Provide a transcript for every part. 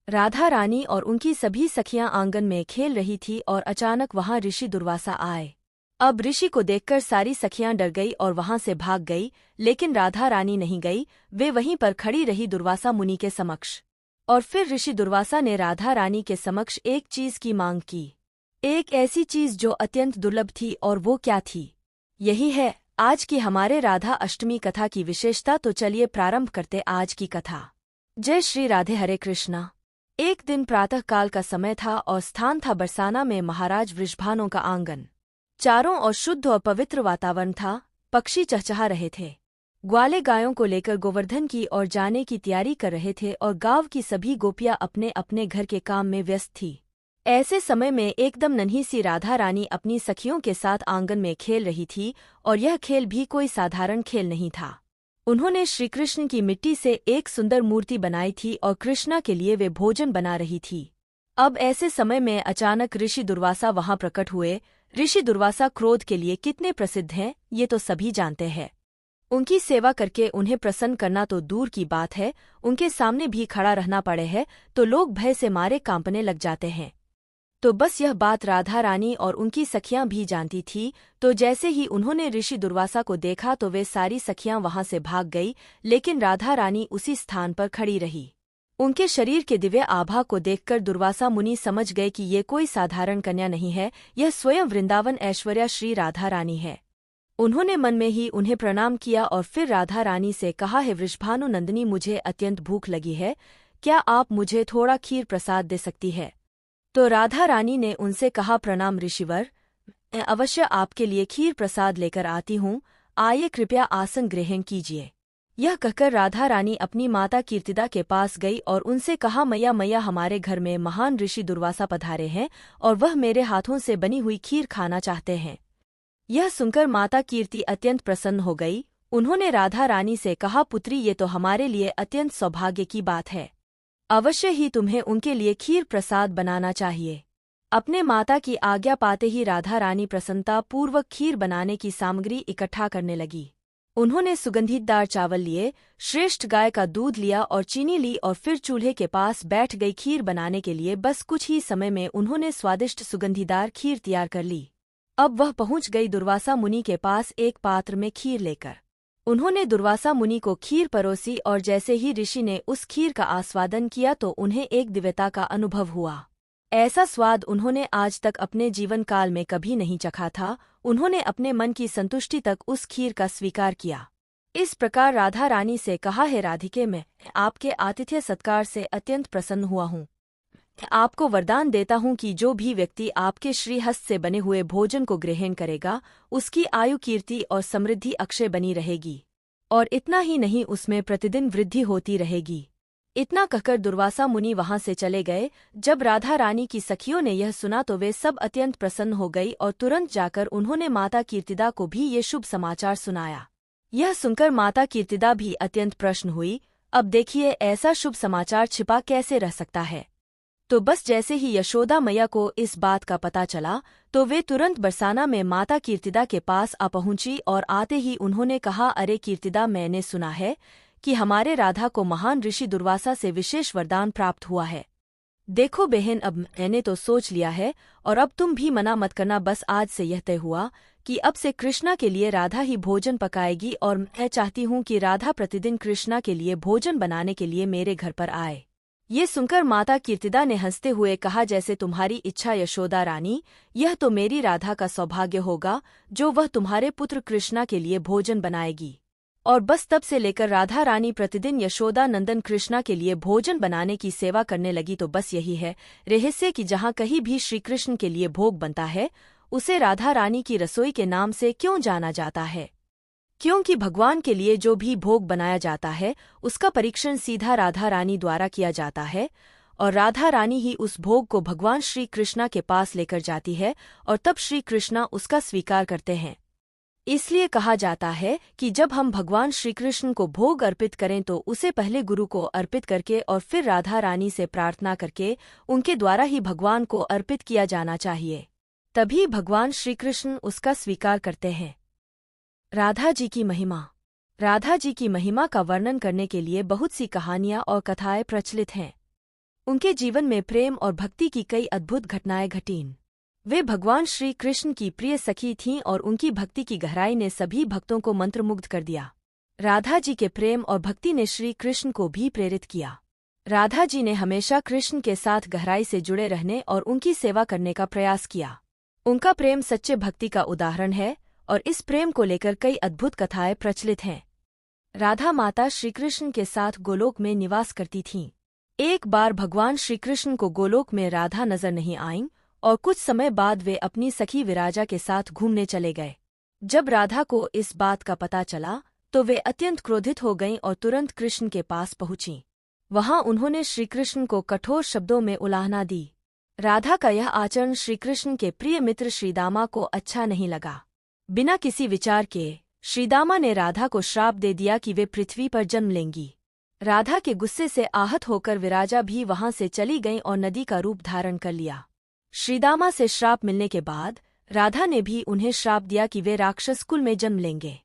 राधा रानी और उनकी सभी सखियां आंगन में खेल रही थी और अचानक वहां ऋषि दुर्वासा आए। अब ऋषि को देखकर सारी सखियां डर गई और वहां से भाग गई, लेकिन राधा रानी नहीं गई। वे वहीं पर खड़ी रही दुर्वासा मुनि के समक्ष। और फिर ऋषि दुर्वासा ने राधा रानी के समक्ष एक चीज की मांग की, एक ऐसी चीज जो अत्यंत दुर्लभ थी। और वो क्या थी? यही है आज की हमारे राधा अष्टमी कथा की विशेषता। तो चलिए प्रारंभ करते आज की कथा। जय श्री राधे। हरे कृष्णा। एक दिन प्रातःकाल का समय था और स्थान था बरसाना में महाराज वृषभानु का आंगन। चारों ओर शुद्ध और पवित्र वातावरण था। पक्षी चहचहा रहे थे। ग्वाले गायों को लेकर गोवर्धन की ओर जाने की तैयारी कर रहे थे और गांव की सभी गोपियां अपने अपने घर के काम में व्यस्त थी। ऐसे समय में एकदम नन्ही सी राधा रानी अपनी सखियों के साथ आंगन में खेल रही थी। और यह खेल भी कोई साधारण खेल नहीं था। उन्होंने श्रीकृष्ण की मिट्टी से एक सुंदर मूर्ति बनाई थी और कृष्णा के लिए वे भोजन बना रही थी। अब ऐसे समय में अचानक ऋषि दुर्वासा वहां प्रकट हुए। ऋषि दुर्वासा क्रोध के लिए कितने प्रसिद्ध हैं, ये तो सभी जानते हैं। उनकी सेवा करके उन्हें प्रसन्न करना तो दूर की बात है, उनके सामने भी खड़ा रहना पड़े है तो लोग भय से मारे कांपने लग जाते हैं। तो बस यह बात राधा रानी और उनकी सखियां भी जानती थी। तो जैसे ही उन्होंने ऋषि दुर्वासा को देखा तो वे सारी सखियां वहां से भाग गई, लेकिन राधा रानी उसी स्थान पर खड़ी रही। उनके शरीर के दिव्य आभा को देखकर दुर्वासा मुनि समझ गए कि ये कोई साधारण कन्या नहीं है, यह स्वयं वृंदावन ऐश्वर्या श्री राधा रानी है। उन्होंने मन में ही उन्हें प्रणाम किया और फिर राधा रानी से कहा, है वृषभानु नंदिनी, मुझे अत्यंत भूख लगी है, क्या आप मुझे थोड़ा खीर प्रसाद दे सकती है? तो राधा रानी ने उनसे कहा, प्रणाम ऋषिवर, मैं अवश्य आपके लिए खीर प्रसाद लेकर आती हूँ, आइए कृपया आसन ग्रहण कीजिए। यह कहकर राधा रानी अपनी माता कीर्तिदा के पास गई और उनसे कहा, मैया मैया, हमारे घर में महान ऋषि दुर्वासा पधारे हैं और वह मेरे हाथों से बनी हुई खीर खाना चाहते हैं। यह सुनकर माता कीर्ति अत्यंत प्रसन्न हो गई। उन्होंने राधा रानी से कहा, पुत्री, ये तो हमारे लिए अत्यंत सौभाग्य की बात है, अवश्य ही तुम्हें उनके लिए खीर प्रसाद बनाना चाहिए। अपने माता की आज्ञा पाते ही राधा रानी प्रसन्नता पूर्वक खीर बनाने की सामग्री इकट्ठा करने लगी। उन्होंने सुगंधितदार चावल लिए, श्रेष्ठ गाय का दूध लिया और चीनी ली और फिर चूल्हे के पास बैठ गई खीर बनाने के लिए। बस कुछ ही समय में उन्होंने स्वादिष्ट सुगंधीदार खीर तैयार कर ली। अब वह पहुंच गई दुर्वासा मुनि के पास एक पात्र में खीर लेकर। उन्होंने दुर्वासा मुनि को खीर परोसी और जैसे ही ऋषि ने उस खीर का आस्वादन किया तो उन्हें एक दिव्यता का अनुभव हुआ। ऐसा स्वाद उन्होंने आज तक अपने जीवन काल में कभी नहीं चखा था। उन्होंने अपने मन की संतुष्टि तक उस खीर का स्वीकार किया। इस प्रकार राधा रानी से कहा, है राधिके, मैं आपके आतिथ्य सत्कार से अत्यंत प्रसन्न हुआ हूँ। आपको वरदान देता हूँ कि जो भी व्यक्ति आपके श्रीहस्त से बने हुए भोजन को ग्रहण करेगा, उसकी आयु, कीर्ति और समृद्धि अक्षय बनी रहेगी, और इतना ही नहीं, उसमें प्रतिदिन वृद्धि होती रहेगी। इतना कहकर दुर्वासा मुनि वहां से चले गए। जब राधा रानी की सखियों ने यह सुना तो वे सब अत्यंत प्रसन्न हो गई और तुरंत जाकर उन्होंने माता कीर्तिदा को भी ये शुभ समाचार सुनाया। यह सुनकर माता कीर्तिदा भी अत्यंत प्रसन्न हुई। अब देखिए, ऐसा शुभ समाचार छिपा कैसे रह सकता है। तो बस जैसे ही यशोदा मैया को इस बात का पता चला तो वे तुरंत बरसाना में माता कीर्तिदा के पास आ पहुंची और आते ही उन्होंने कहा, अरे कीर्तिदा, मैंने सुना है कि हमारे राधा को महान ऋषि दुर्वासा से विशेष वरदान प्राप्त हुआ है। देखो बहन, अब मैंने तो सोच लिया है और अब तुम भी मना मत करना। बस आज से यह तय हुआ कि अब से कृष्णा के लिए राधा ही भोजन पकाएगी और मैं चाहती हूँ कि राधा प्रतिदिन कृष्णा के लिए भोजन बनाने के लिए मेरे घर पर आए। ये सुनकर माता कीर्तिदा ने हंसते हुए कहा, जैसे तुम्हारी इच्छा यशोदा रानी, यह तो मेरी राधा का सौभाग्य होगा जो वह तुम्हारे पुत्र कृष्णा के लिए भोजन बनाएगी। और बस तब से लेकर राधा रानी प्रतिदिन यशोदा नंदन कृष्णा के लिए भोजन बनाने की सेवा करने लगी। तो बस यही है रहस्य कि जहाँ कहीं भी श्रीकृष्ण के लिए भोग बनता है उसे राधा रानी की रसोई के नाम से क्यों जाना जाता है? क्योंकि भगवान के लिए जो भी भोग बनाया जाता है उसका परीक्षण सीधा राधा रानी द्वारा किया जाता है और राधा रानी ही उस भोग को भगवान श्री कृष्णा के पास लेकर जाती है और तब श्री कृष्णा उसका स्वीकार करते हैं। इसलिए कहा जाता है कि जब हम भगवान श्रीकृष्ण को भोग अर्पित करें तो उसे पहले गुरु को अर्पित करके और फिर राधा रानी से प्रार्थना करके उनके द्वारा ही भगवान को अर्पित किया जाना चाहिए, तभी भगवान श्रीकृष्ण उसका स्वीकार करते हैं। राधा जी की महिमा। राधा जी की महिमा का वर्णन करने के लिए बहुत सी कहानियां और कथाएं प्रचलित हैं। उनके जीवन में प्रेम और भक्ति की कई अद्भुत घटनाएं घटीं। वे भगवान श्री कृष्ण की प्रिय सखी थीं और उनकी भक्ति की गहराई ने सभी भक्तों को मंत्रमुग्ध कर दिया। राधा जी के प्रेम और भक्ति ने श्री कृष्ण को भी प्रेरित किया। राधा जी ने हमेशा कृष्ण के साथ गहराई से जुड़े रहने और उनकी सेवा करने का प्रयास किया। उनका प्रेम सच्चे भक्ति का उदाहरण है और इस प्रेम को लेकर कई अद्भुत कथाएं प्रचलित हैं। राधा माता श्रीकृष्ण के साथ गोलोक में निवास करती थीं। एक बार भगवान श्रीकृष्ण को गोलोक में राधा नजर नहीं आईं और कुछ समय बाद वे अपनी सखी विराजा के साथ घूमने चले गए। जब राधा को इस बात का पता चला तो वे अत्यंत क्रोधित हो गईं और तुरंत कृष्ण के पास पहुंचीं। वहां उन्होंने श्रीकृष्ण को कठोर शब्दों में उलाहना दी। राधा का यह आचरण श्रीकृष्ण के प्रिय मित्र श्रीदामा को अच्छा नहीं लगा। बिना किसी विचार के श्रीदामा ने राधा को श्राप दे दिया कि वे पृथ्वी पर जन्म लेंगी। राधा के गुस्से से आहत होकर विराजा भी वहां से चली गईं और नदी का रूप धारण कर लिया। श्रीदामा से श्राप मिलने के बाद राधा ने भी उन्हें श्राप दिया कि वे राक्षस कुल में जन्म लेंगे।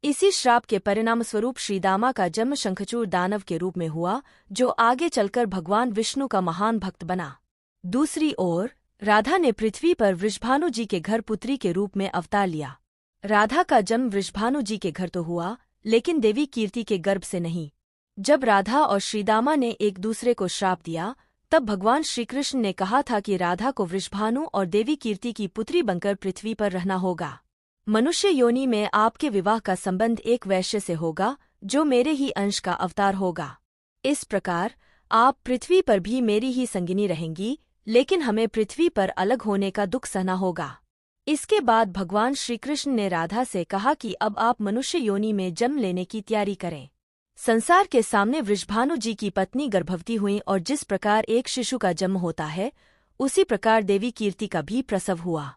इसी श्राप के परिणामस्वरूप श्रीदामा का जन्म शंखचूड़ दानव के रूप में हुआ, जो आगे चलकर भगवान विष्णु का महान भक्त बना। दूसरी ओर राधा ने पृथ्वी पर वृषभानु जी के घर पुत्री के रूप में अवतार लिया। राधा का जन्म वृषभानु जी के घर तो हुआ, लेकिन देवी कीर्ति के गर्भ से नहीं। जब राधा और श्रीदामा ने एक दूसरे को श्राप दिया, तब भगवान श्रीकृष्ण ने कहा था कि राधा को वृषभानु और देवी कीर्ति की पुत्री बनकर पृथ्वी पर रहना होगा। मनुष्य योनि में आपके विवाह का संबंध एक वैश्य से होगा, जो मेरे ही अंश का अवतार होगा। इस प्रकार आप पृथ्वी पर भी मेरी ही संगिनी रहेंगी, लेकिन हमें पृथ्वी पर अलग होने का दुख सहना होगा। इसके बाद भगवान श्रीकृष्ण ने राधा से कहा कि अब आप मनुष्य योनि में जन्म लेने की तैयारी करें। संसार के सामने वृषभानु जी की पत्नी गर्भवती हुई और जिस प्रकार एक शिशु का जन्म होता है, उसी प्रकार देवी कीर्ति का भी प्रसव हुआ।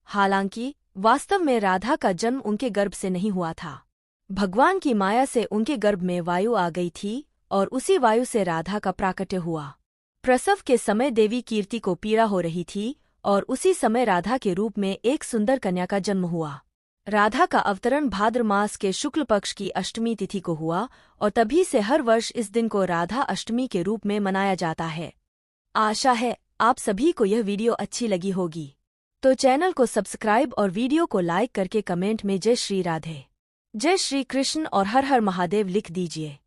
हालांकि वास्तव में राधा का जन्म उनके गर्भ से नहीं हुआ था। भगवान की माया से उनके गर्भ में वायु आ गई थी और उसी वायु से राधा का प्राकट्य हुआ। प्रसव के समय देवी कीर्ति को पीड़ा हो रही थी और उसी समय राधा के रूप में एक सुंदर कन्या का जन्म हुआ। राधा का अवतरण भाद्र मास के शुक्ल पक्ष की अष्टमी तिथि को हुआ और तभी से हर वर्ष इस दिन को राधा अष्टमी के रूप में मनाया जाता है। आशा है आप सभी को यह वीडियो अच्छी लगी होगी, तो चैनल को सब्सक्राइब और वीडियो को लाइक करके कमेंट में जय श्री राधे, जय श्री कृष्ण और हर हर महादेव लिख दीजिए।